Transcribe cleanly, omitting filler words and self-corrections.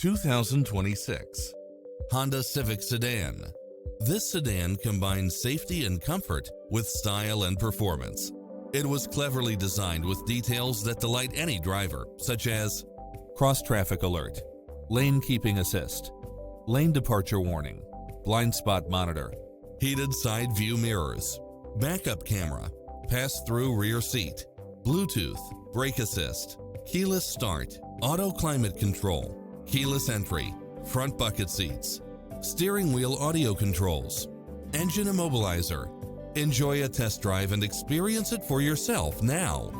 2026 Honda Civic Sedan. This sedan combines safety and comfort with style and performance. It was cleverly designed with details that delight any driver, such as cross-traffic alert, lane keeping assist, lane departure warning, blind spot monitor, heated side view mirrors, backup camera, pass-through rear seat, Bluetooth, brake assist, keyless start, auto climate control, keyless entry, front bucket seats, steering wheel audio controls, engine immobilizer. Enjoy a test drive and experience it for yourself now.